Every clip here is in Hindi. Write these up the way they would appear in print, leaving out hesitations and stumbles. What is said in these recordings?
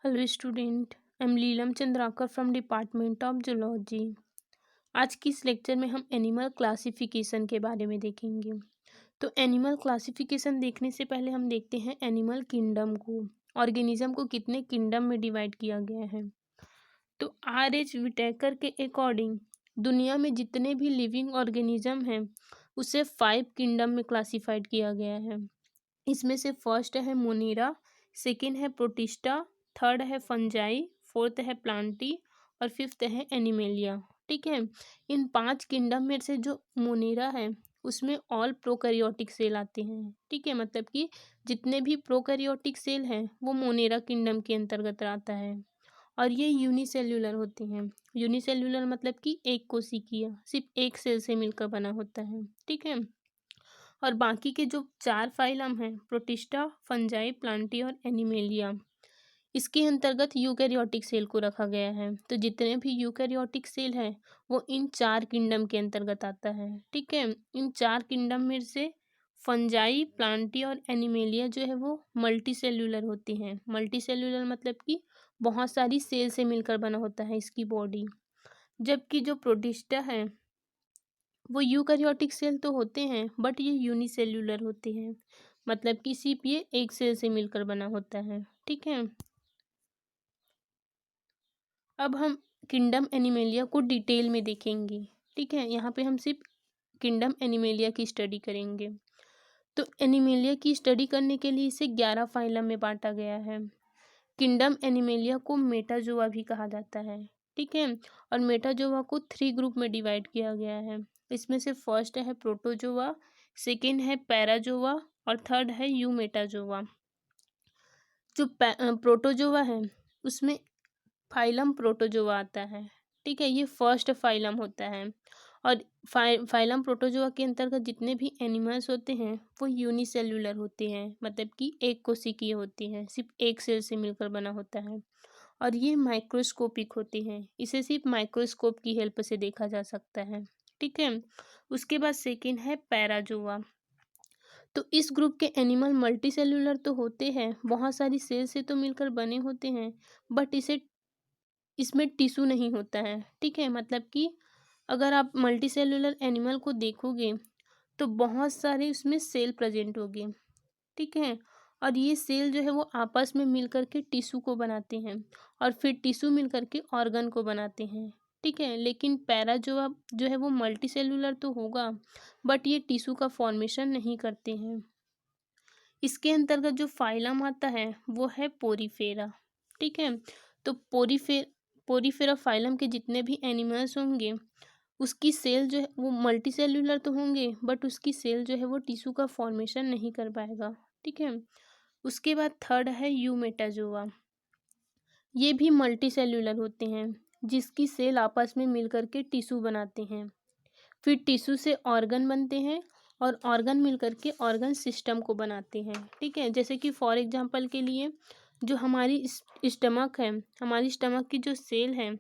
Hello student, I am Leelam Chandrakar from department of zoology. आज की इस लेक्चर में हम एनिमल क्लासिफिकेशन के बारे में देखेंगे। तो एनिमल क्लासिफिकेशन देखने से पहले हम देखते हैं एनिमल किंगडम को। ऑर्गेनिज्म को कितने किंगडम में डिवाइड किया गया है। तो R.H. विटेकर के अकॉर्डिंग दुनिया में जितने भी लिविंग ऑर्गेनिज्म हैं उसे 5 किंगडम में क्लासिफाइड किया गया है। इसमें से फर्स्ट है मोनेरा, सेकेंड है प्रोटिस्टा, थर्ड है फंजाई, फोर्थ है प्लांटी और फिफ्थ है एनिमेलिया। ठीक है। इन 5 किंगडम में से जो मोनेरा है उसमें ऑल प्रोकैरियोटिक सेल आते हैं। ठीक है, मतलब कि जितने भी प्रोकैरियोटिक सेल हैं वो मोनेरा किंगडम के अंतर्गत आता है और ये यूनिसेल्युलर होते हैं। यूनिसेल्युलर मतलब कि एक कोशिकीय, सिर्फ एक सेल से मिलकर बना होता है। ठीक है। और बाकी के जो 4 फाइलम हैं प्रोटिस्टा, फंजाई, प्लांटी और एनिमेलिया, इसके अंतर्गत यूकैरियोटिक सेल को रखा गया है। तो जितने भी यूकैरियोटिक सेल हैं वो इन 4 किंगडम के अंतर्गत आता है। ठीक है। इन 4 किंगडम में से फंजाई, प्लांटी और एनिमेलिया जो है वो मल्टी सेल्यूलर होती हैं। मल्टी सेल्यूलर मतलब कि बहुत सारी सेल से मिलकर बना होता है इसकी बॉडी। जबकि जो प्रोटिस्टा है वो यूकैरियोटिक सेल तो होते हैं बट ये यूनिसेल्युलर होते हैं, मतलब कि सिर्फ ये एक सेल से मिलकर बना होता है। ठीक है। अब हम किंगडम एनिमेलिया को डिटेल में देखेंगे। ठीक है, यहाँ पे हम सिर्फ किंगडम एनिमेलिया की स्टडी करेंगे। तो एनिमेलिया की स्टडी करने के लिए इसे 11 फाइलम में बांटा गया है। किंगडम एनिमेलिया को मेटाजोआ भी कहा जाता है। ठीक है। और मेटाजोआ को 3 ग्रुप में डिवाइड किया गया है। इसमें से फर्स्ट है प्रोटोजोआ, सेकेंड है पैराजोआ और थर्ड है यूमेटाजोआ। जो प्रोटोजोआ है उसमें फाइलम प्रोटोजोआ आता है। ठीक है, ये फर्स्ट फाइलम होता है। और फाइलम प्रोटोजोआ के अंतर्गत जितने भी एनिमल्स होते हैं वो यूनिसेल्युलर होते हैं, मतलब कि एक कोशिकीय होती हैं, सिर्फ एक सेल से मिलकर बना होता है। और ये माइक्रोस्कोपिक होती हैं, इसे सिर्फ माइक्रोस्कोप की हेल्प से देखा जा सकता है। ठीक है। उसके बाद सेकेंड है पैराजोआ। तो इस ग्रुप के एनिमल मल्टी सेल्यूलर तो होते हैं, बहुत सारी सेल से तो मिलकर बने होते हैं बट इसमें टिश्यू नहीं होता है। ठीक है, मतलब कि अगर आप मल्टी सेल्यूलर एनिमल को देखोगे तो बहुत सारे उसमें सेल प्रेजेंट होंगे। ठीक है। और ये सेल जो है वो आपस में मिलकर के टिश्यू को बनाते हैं और फिर टिश्यू मिलकर के ऑर्गन को बनाते हैं। ठीक है। लेकिन जो है वो मल्टी सेल्यूलर तो होगा बट ये टिश्यू का फॉर्मेशन नहीं करते हैं। इसके अंतर्गत जो फाइलम आता है वो है पोरीफेरा। ठीक है। तो पोरीफेरा फाइलम के जितने भी एनिमल्स होंगे उसकी सेल जो है वो मल्टी सेल्यूलर तो होंगे बट उसकी सेल जो है वो टिश्यू का फॉर्मेशन नहीं कर पाएगा। ठीक है। उसके बाद थर्ड है यूमेटाजोआ। ये भी मल्टी सेल्यूलर होते हैं जिसकी सेल आपस में मिलकर के टिश्यू बनाते हैं, फिर टिश्यू से ऑर्गन बनते हैं और ऑर्गन मिलकर के ऑर्गन सिस्टम को बनाते हैं। ठीक है। जैसे कि फॉर एग्जांपल के लिए जो हमारी स्टमक है, हमारी स्टमक की जो सेल है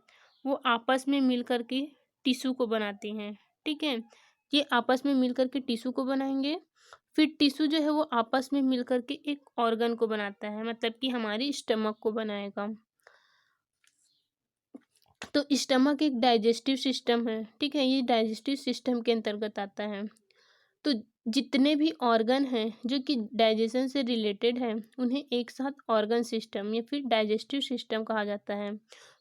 वो आपस में मिलकर के टिश्यू को बनाते हैं। ठीक है। ये आपस में मिलकर के टिश्यू को बनाएंगे, फिर टिश्यू जो है वो आपस में मिलकर के एक ऑर्गन को बनाता है, मतलब कि हमारी स्टमक को बनाएगा। तो स्टमक एक डाइजेस्टिव सिस्टम है। ठीक है, ये डाइजेस्टिव सिस्टम के अंतर्गत आता है। तो जितने भी ऑर्गन हैं जो कि डाइजेशन से रिलेटेड हैं उन्हें एक साथ ऑर्गन सिस्टम या फिर डाइजेस्टिव सिस्टम कहा जाता है।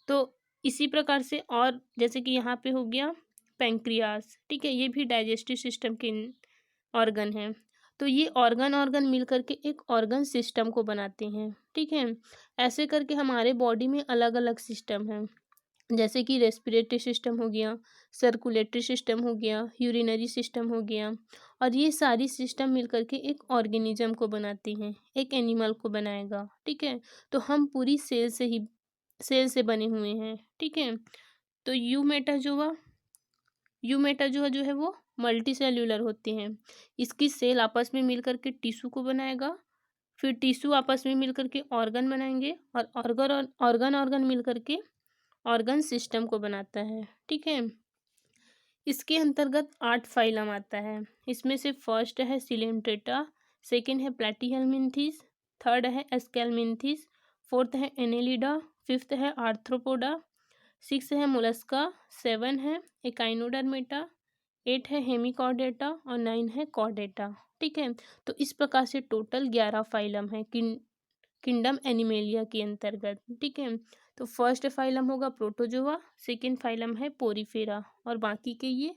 तो इसी प्रकार से, और जैसे कि यहाँ पे हो गया पैंक्रियास। ठीक है, ये भी डाइजेस्टिव सिस्टम के ऑर्गन हैं। तो ये ऑर्गन मिल करके एक ऑर्गन सिस्टम को बनाते हैं। ठीक है। ऐसे करके हमारे बॉडी में अलग अलग सिस्टम हैं, जैसे कि रेस्पिरेटरी सिस्टम हो गया, सर्कुलेटरी सिस्टम हो गया, यूरिनरी सिस्टम हो गया। और ये सारी सिस्टम मिलकर के एक ऑर्गेनिज्म को बनाती हैं, एक एनिमल को बनाएगा। ठीक है। तो हम पूरी सेल से बने हुए हैं। ठीक है। तो यूमेटाजोआ जो है वो मल्टी सेल्यूलर होते हैं। इसकी सेल आपस में मिलकर के टिश्यू को बनाएगा, फिर टिश्यू आपस में मिलकर के ऑर्गन बनाएंगे और ऑर्गन मिलकर के ऑर्गन सिस्टम को बनाता है। ठीक है। इसके अंतर्गत 8 फाइलम आता है। इसमें से फर्स्ट है सिलेंट्रेटा, सेकेंड है प्लैटीहेल्मिन्थीस, थर्ड है एस्केल्मिन्थीस, 4th है एनेलिडा, 5th है आर्थ्रोपोडा, 6 है मोलस्का, 7 है एकाइनोडर्मेटा, 8 है हेमिकॉर्डेटा और 9 है कॉर्डेटा। ठीक है, तो इस प्रकार से टोटल 11 फाइलम है किंगडम एनिमेलिया के अंतर्गत। ठीक है, तो फर्स्ट फाइलम होगा प्रोटोजोआ, सेकेंड फाइलम है पोरीफेरा और बाकी के ये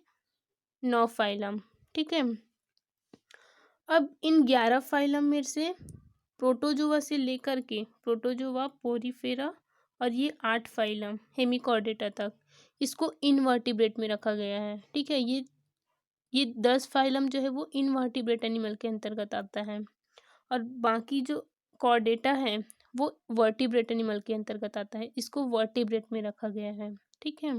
9 फाइलम। ठीक है, अब इन 11 फाइलम में से प्रोटोजोआ से लेकर के प्रोटोजोआ, पोरीफेरा और ये 8 फाइलम हेमिकॉर्डेटा तक, इसको इनवर्टिब्रेट में रखा गया है। ठीक है, ये 10 फाइलम जो है वो इनवर्टिब्रेट एनिमल के अंतर्गत आता है और बाकी जो कॉर्डेटा है वो वर्टिब्रेट एनिमल के अंतर्गत आता है, इसको वर्टिब्रेट में रखा गया है। ठीक है,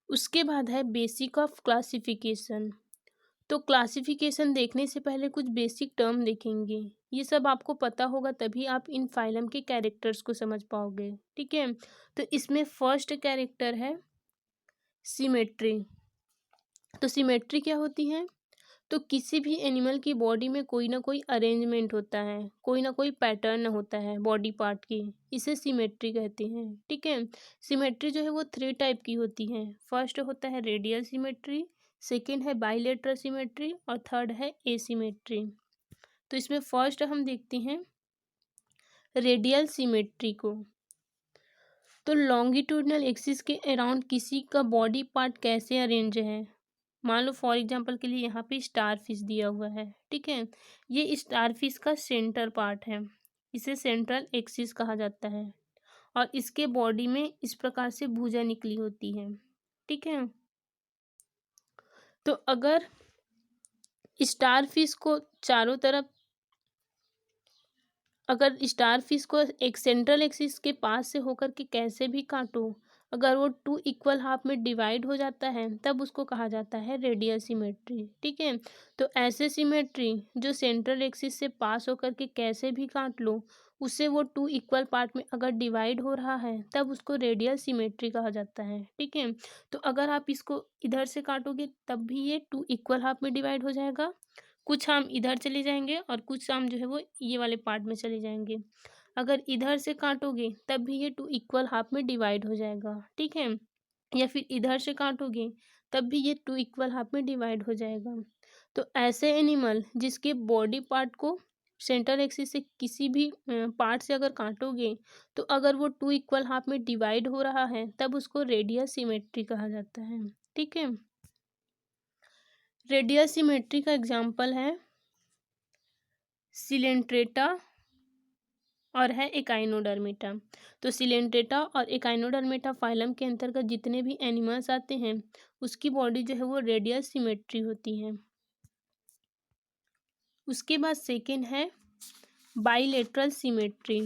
उसके बाद है बेसिक ऑफ क्लासिफिकेशन। तो क्लासिफिकेशन देखने से पहले कुछ बेसिक टर्म देखेंगे, ये सब आपको पता होगा तभी आप इन फाइलम के कैरेक्टर्स को समझ पाओगे। ठीक है, तो इसमें फर्स्ट कैरेक्टर है सिमेट्री। तो सिमेट्री क्या होती है? तो किसी भी एनिमल की बॉडी में कोई ना कोई अरेंजमेंट होता है, कोई ना कोई पैटर्न होता है बॉडी पार्ट की, इसे सिमेट्री कहते हैं। ठीक है, सिमेट्री जो है वो 3 टाइप की होती है। फर्स्ट होता है रेडियल सिमेट्री, सेकेंड है बाइलेटरल सिमेट्री और थर्ड है एसिमेट्री। तो इसमें फर्स्ट हम देखते हैं रेडियल सिमेट्री को। तो लॉन्गिट्यूडनल एक्सिस के अराउंड किसी का बॉडी पार्ट कैसे अरेंज है, मान लो फॉर एग्जांपल के लिए यहाँ पे स्टार फिश दिया हुआ है। ठीक है, ये स्टार फिश का सेंटर पार्ट है, इसे सेंट्रल एक्सिस कहा जाता है और इसके बॉडी में इस प्रकार से भुजा निकली होती है। ठीक है, तो अगर स्टार फिश को चारों तरफ, अगर स्टार फिश को एक सेंट्रल एक्सिस के पास से होकर के कैसे भी काटो, अगर वो 2 इक्वल हाफ में डिवाइड हो जाता है तब उसको कहा जाता है रेडियल सिमेट्री। ठीक है, तो ऐसे सिमेट्री जो सेंट्रल एक्सिस से पास होकर के कैसे भी काट लो, उससे वो 2 इक्वल पार्ट में अगर डिवाइड हो रहा है तब उसको रेडियल सिमेट्री कहा जाता है। ठीक है, तो अगर आप इसको इधर से काटोगे तब भी ये 2 इक्वल हाफ में डिवाइड हो जाएगा, कुछ आम इधर चले जाएंगे और कुछ आम जो है वो ये वाले पार्ट में चले जाएंगे। अगर इधर से काटोगे तब भी ये 2 इक्वल हाफ में डिवाइड हो जाएगा। ठीक है, या फिर इधर से काटोगे तब भी ये 2 इक्वल हाफ में डिवाइड हो जाएगा। तो ऐसे एनिमल जिसके बॉडी पार्ट को सेंट्रल एक्सिस से किसी भी पार्ट से अगर काटोगे तो अगर वो 2 इक्वल हाफ में डिवाइड हो रहा है तब उसको रेडियल सिमेट्री कहा जाता है। ठीक है, रेडियल सिमेट्री का एग्जाम्पल है सिलेंट्रेटा और है एकाइनोडर्मेटा। तो सिलेंट्रेटा और एकाइनोडर्मेटा फाइलम के अंतर्गत जितने भी एनिमल्स आते हैं उसकी बॉडी जो है वो रेडियल सिमेट्री होती है। उसके बाद सेकेंड है बाइलेटरल सिमेट्री।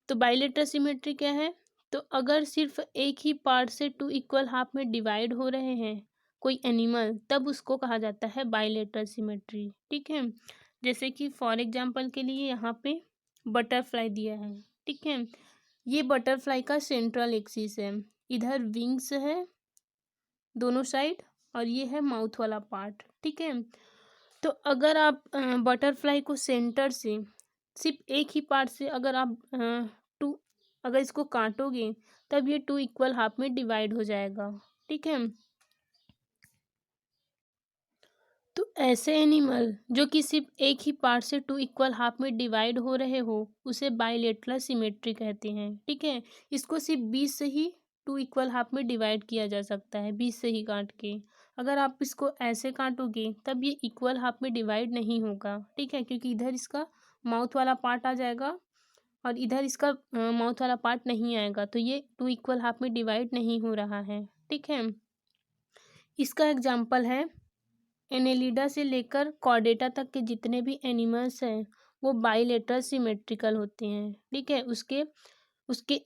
तो बाइलेटरल सिमेट्री क्या है? तो अगर सिर्फ एक ही पार्ट से 2 इक्वल हाफ में डिवाइड हो रहे हैं कोई एनिमल तब उसको कहा जाता है बाइलेटरल सिमेट्री। ठीक है, जैसे कि फॉर एग्जांपल के लिए यहाँ पे बटरफ्लाई दिया है। ठीक है, ये बटरफ्लाई का सेंट्रल एक्सिस है, इधर विंग्स है दोनों साइड और ये है माउथ वाला पार्ट। ठीक है, तो अगर आप बटरफ्लाई को सेंटर से सिर्फ एक ही पार्ट से अगर आप अगर इसको काटोगे तब ये 2 इक्वल हाफ में डिवाइड हो जाएगा। ठीक है, तो ऐसे एनिमल जो कि सिर्फ एक ही पार्ट से 2 इक्वल हाफ में डिवाइड हो रहे हो उसे बाइलेटरल सिमेट्री कहते हैं। ठीक है, इसको सिर्फ 20 से ही 2 इक्वल हाफ में डिवाइड किया जा सकता है, 20 से ही काट के। अगर आप इसको ऐसे काटोगे तब ये इक्वल हाफ में डिवाइड नहीं होगा। ठीक है, क्योंकि इधर इसका माउथ वाला पार्ट आ जाएगा और इधर इसका माउथ वाला पार्ट नहीं आएगा, तो ये 2 इक्वल हाफ में डिवाइड नहीं हो रहा है। ठीक है, इसका एग्जाम्पल है एनेलिडा से लेकर कॉर्डेटा तक के जितने भी एनिमल्स हैं वो बाइलेटरल सिमेट्रिकल होते हैं। ठीक है, उसके उसके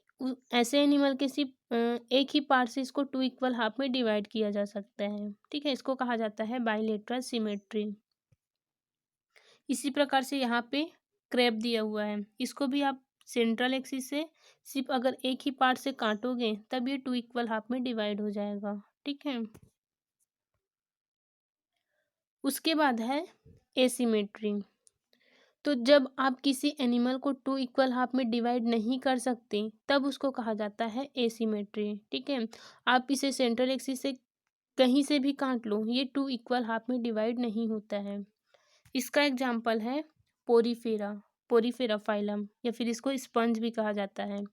ऐसे एनिमल के सिर्फ एक ही पार्ट से इसको 2 इक्वल हाफ में डिवाइड किया जा सकता है। ठीक है, इसको कहा जाता है बाइलेटरल सिमेट्री। इसी प्रकार से यहाँ पे क्रैब दिया हुआ है, इसको भी आप सेंट्रल एक्सिस से सिर्फ अगर एक ही पार्ट से काटोगे तब ये 2 इक्वल हाफ में डिवाइड हो जाएगा। ठीक है, उसके बाद है एसिमेट्री। तो जब आप किसी एनिमल को टू इक्वल हाफ में डिवाइड नहीं कर सकते तब उसको कहा जाता है एसिमेट्री। ठीक है, आप इसे सेंट्रल एक्सिस से कहीं से भी काट लो, ये टू इक्वल हाफ में डिवाइड नहीं होता है। इसका एग्जाम्पल है पोरीफेरा, पोरीफेरा फाइलम, या फिर इसको स्पंज भी कहा जाता है।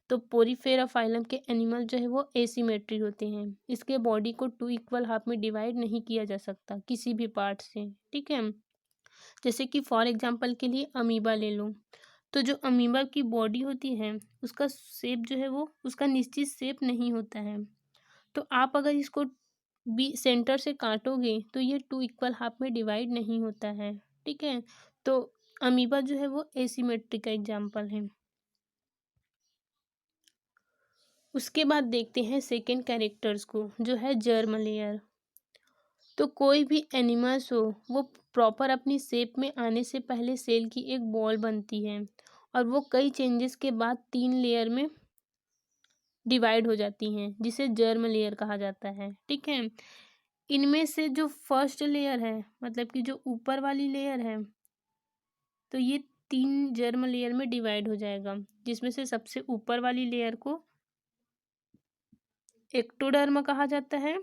तो पोरीफेरा फाइलम के एनिमल जो है वो एसिमेट्री होते हैं, इसके बॉडी को टू इक्वल हाफ में डिवाइड नहीं किया जा सकता किसी भी पार्ट से। ठीक है, जैसे कि फॉर एग्जांपल के लिए अमीबा ले लो, तो जो अमीबा की बॉडी होती है उसका शेप जो है वो उसका निश्चित शेप नहीं होता है। तो आप अगर इसको बी सेंटर से काटोगे तो ये टू इक्वल हाफ में डिवाइड नहीं होता है। ठीक है, तो अमीबा जो है वो एसिमेट्री का एग्जाम्पल है। उसके बाद देखते हैं सेकेंड कैरेक्टर्स को, जो है जर्म लेयर। तो कोई भी एनिमल्स हो वो प्रॉपर अपनी शेप में आने से पहले सेल की एक बॉल बनती है और वो कई चेंजेस के बाद 3 लेयर में डिवाइड हो जाती हैं, जिसे जर्म लेयर कहा जाता है। ठीक है, इनमें से जो फर्स्ट लेयर है, मतलब कि जो ऊपर वाली लेयर है, तो ये 3 जर्म लेयर में डिवाइड हो जाएगा, जिसमें से सबसे ऊपर वाली लेयर को एक्टोडर्म कहा जाता है,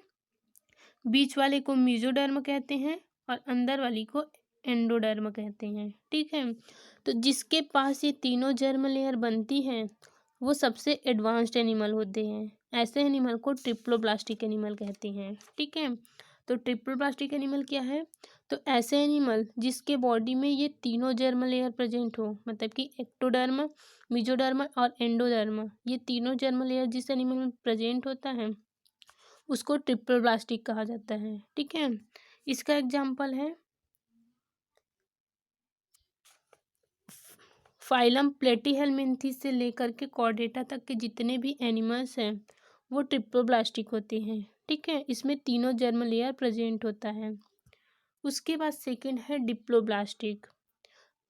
बीच वाले को मेसोडर्म कहते हैं और अंदर वाली को एंडोडर्म कहते हैं। ठीक है, तो जिसके पास ये तीनों जर्म लेयर बनती हैं वो सबसे एडवांस्ड एनिमल होते हैं। ऐसे एनिमल को ट्रिप्लोब्लास्टिक एनिमल कहते हैं। ठीक है, तो ट्रिप्लोब्लास्टिक एनिमल क्या है? तो ऐसे एनिमल जिसके बॉडी में ये तीनों जर्म लेयर प्रेजेंट हो, मतलब कि एक्टोडर्म, मेसोडर्म और एंडोडर्म, ये तीनों जर्म लेयर जिस एनिमल में प्रेजेंट होता है उसको ट्रिप्लोब्लास्टिक कहा जाता है। ठीक है, इसका एग्जाम्पल है फाइलम प्लेटीहेलमिन्थेस से लेकर के कॉर्डेटा तक के जितने भी एनिमल्स हैं वो ट्रिप्लोब्लास्टिक होते हैं। ठीक है, इसमें तीनों जर्म लेयर प्रेजेंट होता है। उसके बाद सेकंड है डिप्लोब्लास्टिक।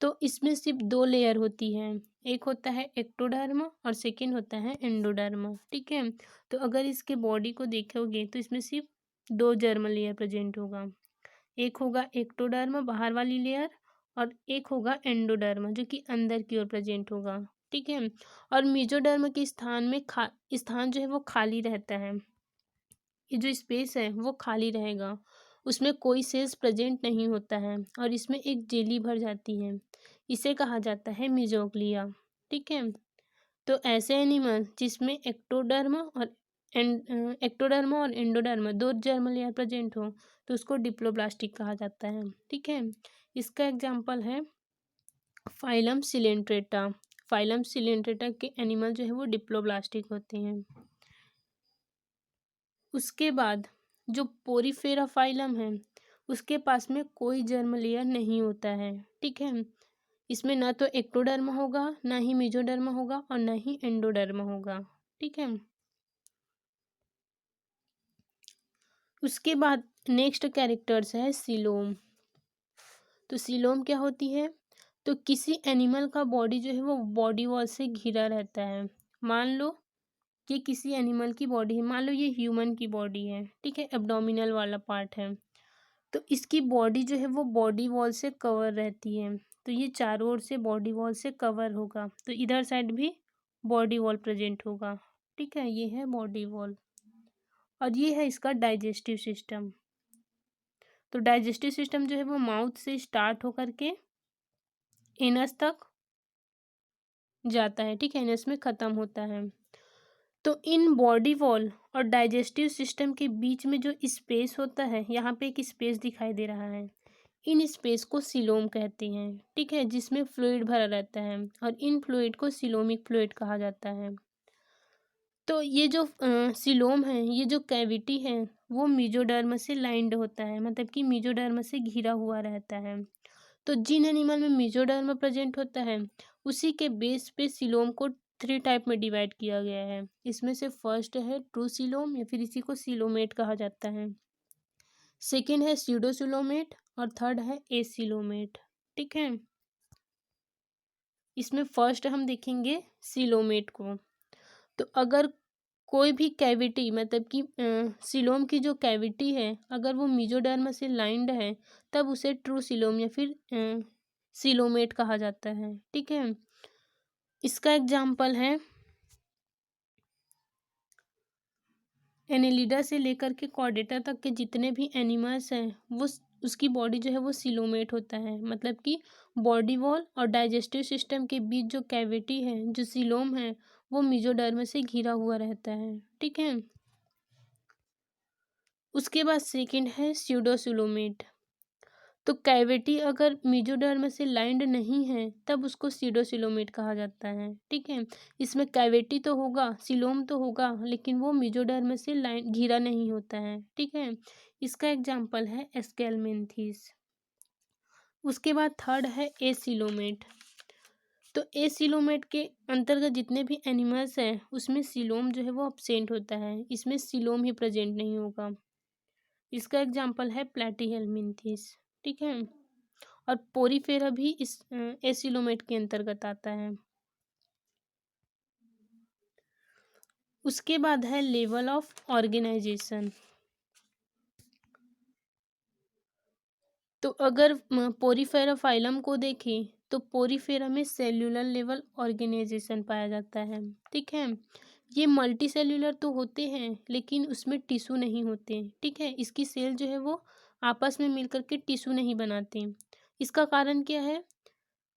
तो इसमें सिर्फ 2 लेयर होती है, एक होता है एक्टोडर्म और सेकंड होता है एंडोडर्म। ठीक है, तो अगर इसके बॉडी को देखोगे तो इसमें सिर्फ 2 जर्म लेयर प्रेजेंट होगा, एक होगा एक्टोडर्म बाहर वाली लेयर और एक होगा एंडोडर्म जो कि अंदर की ओर प्रेजेंट होगा। ठीक है, और मेसोडर्म के स्थान में स्थान जो है वो खाली रहता है, ये जो स्पेस है वो खाली रहेगा, उसमें कोई सेल्स प्रेजेंट नहीं होता है और इसमें एक जेली भर जाती है, इसे कहा जाता है मेसोग्लिया। ठीक है, तो ऐसे एनिमल जिसमें एक्टोडर्म और एंडोडर्म 2 जर्म लेयर प्रेजेंट हो तो उसको डिप्लोब्लास्टिक कहा जाता है। ठीक है, इसका एग्जाम्पल है फाइलम सिलेंट्रेटा। फाइलम सिलेंट्रेटा के एनिमल जो है वो डिप्लोब्लास्टिक होते हैं। उसके बाद जो पोरीफेरा फाइलम है उसके पास में कोई जर्म लेयर नहीं होता है। ठीक है, इसमें ना तो एक्टोडर्म होगा, ना ही मेसोडर्म होगा और ना ही एंडोडर्म होगा। ठीक है, उसके बाद नेक्स्ट कैरेक्टर्स है सीलोम। तो सीलोम क्या होती है? तो किसी एनिमल का बॉडी जो है वो बॉडी वॉल से घिरा रहता है। मान लो कि किसी एनिमल की बॉडी है, मान लो ये ह्यूमन की बॉडी है। ठीक है, एब्डोमिनल वाला पार्ट है, तो इसकी बॉडी जो है वो बॉडी वॉल से कवर रहती है। तो ये चारों ओर से बॉडी वॉल से कवर होगा, तो इधर साइड भी बॉडी वॉल प्रेजेंट होगा। ठीक है, ये है बॉडी वॉल और ये है इसका डाइजेस्टिव सिस्टम। तो डाइजेस्टिव सिस्टम जो है वो माउथ से स्टार्ट होकर के एनस तक जाता है। ठीक है, एनस में ख़त्म होता है। तो इन बॉडी वॉल और डाइजेस्टिव सिस्टम के बीच में जो स्पेस होता है, यहाँ पे एक स्पेस दिखाई दे रहा है, इन स्पेस को सीलोम कहते हैं। ठीक है, जिसमें फ्लूइड भरा रहता है और इन फ्लूइड को सीलोमिक फ्लूइड कहा जाता है। तो ये जो सीलोम है, ये जो कैविटी है वो मेसोडर्म से लाइंड होता है, मतलब कि मेसोडर्म से घिरा हुआ रहता है। तो जिन एनिमल में मेसोडर्म प्रेजेंट होता है उसी के बेस पे सीलोम को 3 टाइप में डिवाइड किया गया है। इसमें से फर्स्ट है ट्रू सीलोम, या फिर इसी को सीलोमेट कहा जाता है। सेकेंड है स्यूडोसिलोमेट और थर्ड है एसिलोमेट। ठीक है, इसमें फर्स्ट हम देखेंगे सीलोमेट को। तो अगर कोई भी कैविटी मतलब कि सीलोम की जो कैविटी है अगर वो मेसोडर्म से लाइंड है तब उसे ट्रू सीलोम या फिर सीलोमेट कहा जाता है। ठीक है, इसका एग्जाम्पल है एनेलिडा से लेकर के कॉर्डेटा तक के जितने भी एनिमल्स हैं वो उसकी बॉडी जो है वो सिलोमेट होता है, मतलब कि बॉडी वॉल और डाइजेस्टिव सिस्टम के बीच जो कैविटी है जो सिलोम है वो मेसोडर्म से घिरा हुआ रहता है। ठीक है, उसके बाद सेकंड है स्यूडोसिलोमेट। तो कैविटी अगर मेसोडर्म से लाइंड नहीं है तब उसको सीडोसिलोमेट कहा जाता है। ठीक है, इसमें कैविटी तो होगा, सिलोम तो होगा, लेकिन वो मेसोडर्म से लाइन घिरा नहीं होता है। ठीक है, इसका एग्जाम्पल है एस्केलमेंथिस। उसके बाद थर्ड है एसिलोमेट। तो एसिलोमेट के अंतर्गत जितने भी एनिमल्स हैं उसमें सिलोम जो है वो अब्सेंट होता है, इसमें सिलोम ही प्रेजेंट नहीं होगा। इसका एग्जाम्पल है प्लैटीहेल्मिन्थिस। ठीक है, और पोरीफेरा भी इस एसिलोमेट के अंतर्गत आता है। उसके बाद है लेवल ऑफ ऑर्गेनाइजेशन। तो अगर पोरीफेरा फाइलम को देखें तो पोरीफेरा में सेल्यूलर लेवल ऑर्गेनाइजेशन पाया जाता है। ठीक है, ये मल्टी सेल्यूलर तो होते हैं लेकिन उसमें टिश्यू नहीं होते। ठीक है, इसकी सेल जो है वो आपस में मिलकर के टिश्यू नहीं बनाते। इसका कारण क्या है?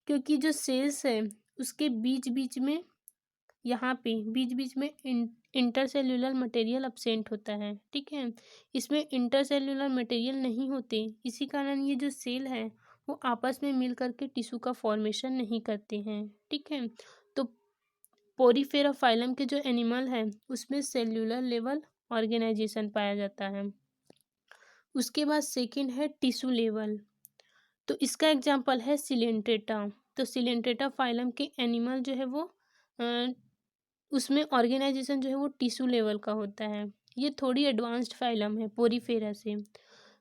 क्योंकि जो सेल्स है उसके बीच बीच में यहाँ पे बीच बीच में इंटरसेल्यूलर मटेरियल अब्सेंट होता है। ठीक है, इसमें इंटरसेल्यूलर मटेरियल नहीं होते, इसी कारण ये जो सेल है वो आपस में मिल करके टिश्यू का फॉर्मेशन नहीं करते हैं। ठीक है, तो पोरीफेरा फाइलम के जो एनिमल है उसमें सेल्यूलर लेवल ऑर्गेनाइजेशन पाया जाता है। उसके बाद सेकंड है टिश्यू लेवल। तो इसका एग्जांपल है सिलेंट्रेटा। तो सिलेंट्रेटा फाइलम के एनिमल जो है वो उसमें ऑर्गेनाइजेशन जो है वो टिश्यू लेवल का होता है। ये थोड़ी एडवांस्ड फाइलम है पोरीफेरा से,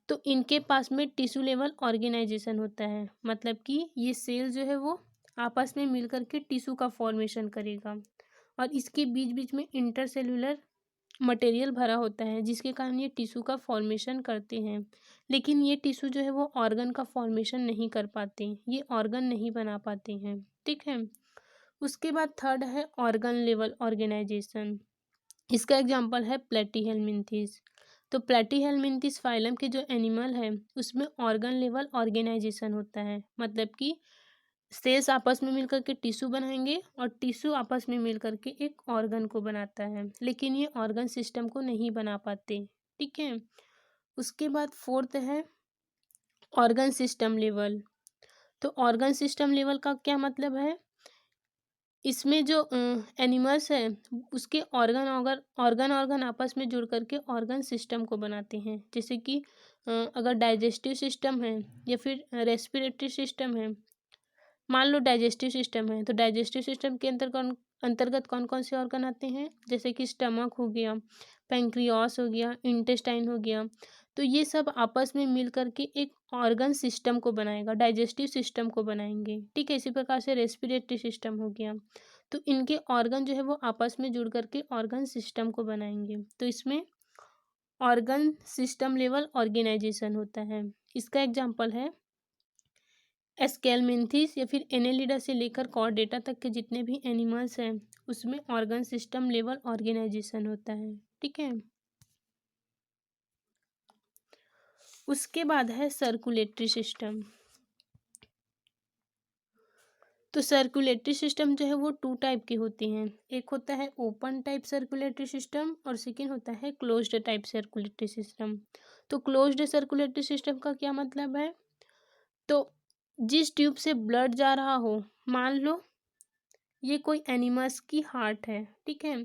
तो इनके पास में टिश्यू लेवल ऑर्गेनाइजेशन होता है, मतलब कि ये सेल जो है वो आपस में मिलकर के टिश्यू का फॉर्मेशन करेगा और इसके बीच बीच में इंटरसेल्यूलर मटेरियल भरा होता है जिसके कारण ये टिश्यू का फॉर्मेशन करते हैं। लेकिन ये टिश्यू जो है वो ऑर्गन का फॉर्मेशन नहीं कर पाते, ये ऑर्गन नहीं बना पाते हैं। ठीक है, उसके बाद थर्ड है ऑर्गन लेवल ऑर्गेनाइजेशन। इसका एग्जांपल है प्लैटीहेल्मिन्थिस। तो प्लैटीहेल्मिन्थिस फाइलम के जो एनिमल है उसमें ऑर्गन लेवल ऑर्गेनाइजेशन होता है, मतलब कि सेल्स आपस में मिलकर के टिश्यू बनाएंगे और टिश्यू आपस में मिलकर के एक ऑर्गन को बनाता है, लेकिन ये ऑर्गन सिस्टम को नहीं बना पाते। ठीक है, उसके बाद फोर्थ है ऑर्गन सिस्टम लेवल। तो ऑर्गन सिस्टम लेवल का क्या मतलब है? इसमें जो एनिमल्स है उसके ऑर्गन आपस में जुड़ करके ऑर्गन सिस्टम को बनाते हैं। जैसे कि अगर डाइजेस्टिव सिस्टम है या फिर रेस्पिरेटरी सिस्टम है, मान लो डाइजेस्टिव सिस्टम है तो डाइजेस्टिव सिस्टम के अंतर्गत कौन कौन से ऑर्गन आते हैं, जैसे कि स्टमक हो गया, पैंक्रियास हो गया, इंटेस्टाइन हो गया। तो ये सब आपस में मिल करके एक ऑर्गन सिस्टम को बनाएगा, डाइजेस्टिव सिस्टम को बनाएंगे। ठीक है, इसी प्रकार से रेस्पिरेटरी सिस्टम हो गया, तो इनके ऑर्गन जो है वो आपस में जुड़ करके ऑर्गन सिस्टम को बनाएंगे। तो इसमें ऑर्गन सिस्टम लेवल ऑर्गेनाइजेशन होता है। इसका एग्जाम्पल है एस्केलमेंथिस या फिर एनेलिडा से लेकर कॉर्डेटा तक के जितने भी एनिमल्स हैं उसमें ऑर्गन सिस्टम लेवल ऑर्गेनाइजेशन होता है। ठीक है, उसके बाद है सर्कुलेटरी सिस्टम। तो सर्कुलेटरी सिस्टम जो है वो टू टाइप के होते हैं, एक होता है ओपन टाइप सर्कुलेटरी सिस्टम और सेकेंड होता है क्लोज्ड टाइप सर्कुलेटरी सिस्टम। तो क्लोज्ड सर्कुलेटरी सिस्टम का क्या मतलब है? तो जिस ट्यूब से ब्लड जा रहा हो, मान लो ये कोई एनिमल्स की हार्ट है। ठीक है,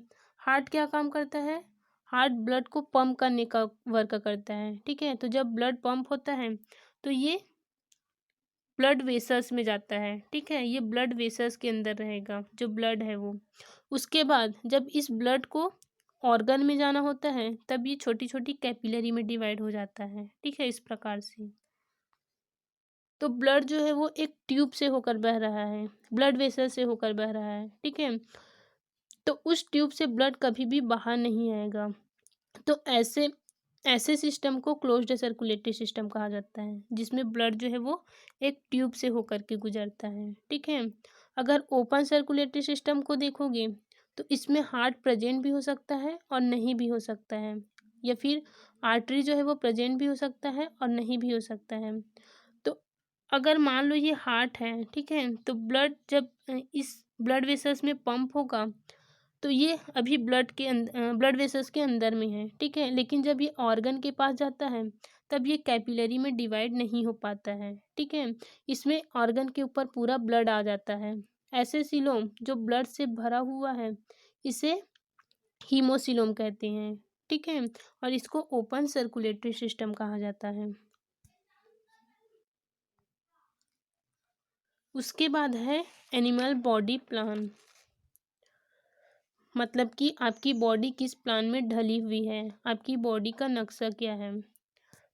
हार्ट क्या काम करता है? हार्ट ब्लड को पंप करने का वर्क करता है। ठीक है, तो जब ब्लड पंप होता है तो ये ब्लड वेसल्स में जाता है। ठीक है, ये ब्लड वेसल्स के अंदर रहेगा जो ब्लड है वो। उसके बाद जब इस ब्लड को ऑर्गन में जाना होता है तब ये छोटी छोटी कैपिलरी में डिवाइड हो जाता है। ठीक है, इस प्रकार से तो ब्लड जो है वो एक ट्यूब से होकर बह रहा है, ब्लड वेसल से होकर बह रहा है। ठीक है, तो उस ट्यूब से ब्लड कभी भी बाहर नहीं आएगा। तो ऐसे ऐसे सिस्टम को क्लोज्ड सर्कुलेटरी सिस्टम कहा जाता है, जिसमें ब्लड जो है वो एक ट्यूब से होकर के गुजरता है। ठीक है। अगर ओपन सर्कुलेटरी सिस्टम को देखोगे तो इसमें हार्ट प्रेजेंट भी हो सकता है और नहीं भी हो सकता है, या फिर आर्टरी जो है वो प्रेजेंट भी हो सकता है और नहीं भी हो सकता है। तो अगर मान लो ये हार्ट है, ठीक है, तो ब्लड जब इस ब्लड वेसल्स में पंप होगा तो ये अभी ब्लड वेसल्स के अंदर में है, ठीक है, लेकिन जब ये ऑर्गन के पास जाता है तब ये कैपिलरी में डिवाइड नहीं हो पाता है। ठीक है। इसमें ऑर्गन के ऊपर पूरा ब्लड आ जाता है। ऐसे सिलोम जो ब्लड से भरा हुआ है इसे हीमोसिलोम कहते हैं। ठीक है। और इसको ओपन सर्कुलेटरी सिस्टम कहा जाता है। उसके बाद है एनिमल बॉडी प्लान, मतलब कि आपकी बॉडी किस प्लान में ढली हुई है, आपकी बॉडी का नक्शा क्या है।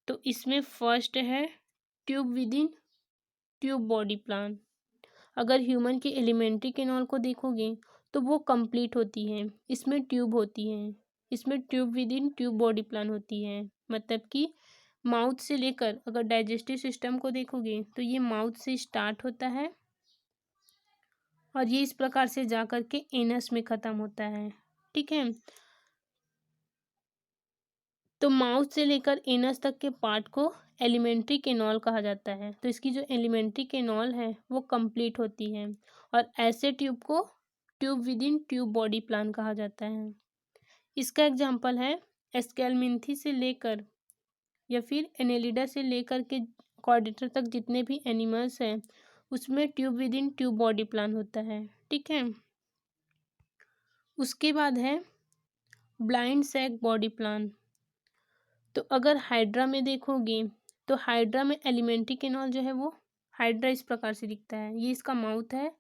तो इसमें फर्स्ट है tube with in tube body plan. अगर ह्यूमन की एलिमेंट्री कैनाल को देखोगे तो वो कंप्लीट होती है, इसमें ट्यूब होती है, इसमें tube with in tube body plan होती है। मतलब कि माउथ से लेकर अगर डाइजेस्टिव सिस्टम को देखोगे तो ये माउथ से स्टार्ट होता है और ये इस प्रकार से जा कर के एनस में ख़त्म होता है। ठीक है। तो माउथ से लेकर एनस तक के पार्ट को एलिमेंट्री कैनाल कहा जाता है। तो इसकी जो एलिमेंट्री कैनाल है वो कंप्लीट होती है और ऐसे ट्यूब को tube with in tube body plan कहा जाता है। इसका एग्जांपल है एस्केलमिंथी से लेकर या फिर एनेलिडा से लेकर के कॉर्डेटर तक जितने भी एनिमल्स हैं उसमें tube with in tube body plan होता है। ठीक है। उसके बाद है ब्लाइंड सैक बॉडी प्लान। तो अगर हाइड्रा में देखोगे तो हाइड्रा में एलिमेंट्री कैनाल जो है वो हाइड्रा इस प्रकार से दिखता है। ये इसका माउथ है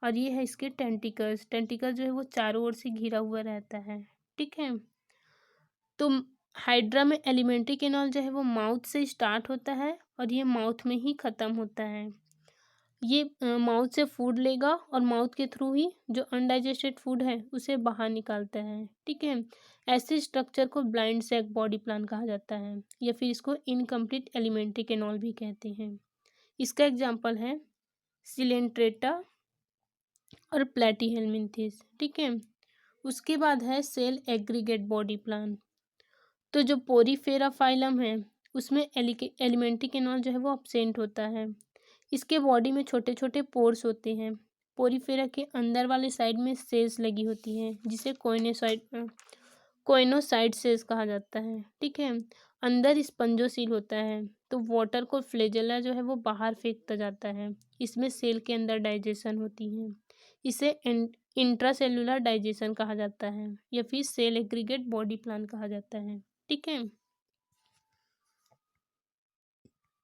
और ये है इसके टेंटिकल्स। टेंटिकल जो है वो चारों ओर से घिरा हुआ रहता है। ठीक है। तो हाइड्रा में एलिमेंट्री कैनाल जो है वो माउथ से स्टार्ट होता है और ये माउथ में ही ख़त्म होता है। ये माउथ से फूड लेगा और माउथ के थ्रू ही जो अनडाइजेस्टेड फूड है उसे बाहर निकालता है। ठीक है। ऐसे स्ट्रक्चर को ब्लाइंड सैक बॉडी प्लान कहा जाता है या फिर इसको इनकम्प्लीट एलिमेंट्री कैनाल भी कहते हैं। इसका एग्जांपल है सिलेंट्रेटा और प्लेटीहेल्मिन्थेस। ठीक है। उसके बाद है सेल एग्रीगेट बॉडी प्लान। तो जो पोरीफेरा फाइलम है उसमें एलिमेंट्री कैनाल जो है वो अब्सेंट होता है। इसके बॉडी में छोटे छोटे पोर्स होते हैं। पोरीफेरा के अंदर वाले साइड में सेल्स लगी होती हैं जिसे कोइनोसाइट सेल्स कहा जाता है। ठीक है। अंदर स्पंजोसील होता है। तो वाटर को फ्लेजेला जो है वो बाहर फेंकता जाता है। इसमें सेल के अंदर डाइजेशन होती है। इसे इंट्रासेलुलर डाइजेशन कहा जाता है या फिर सेल एग्रीगेट बॉडी प्लान कहा जाता है। ठीक है।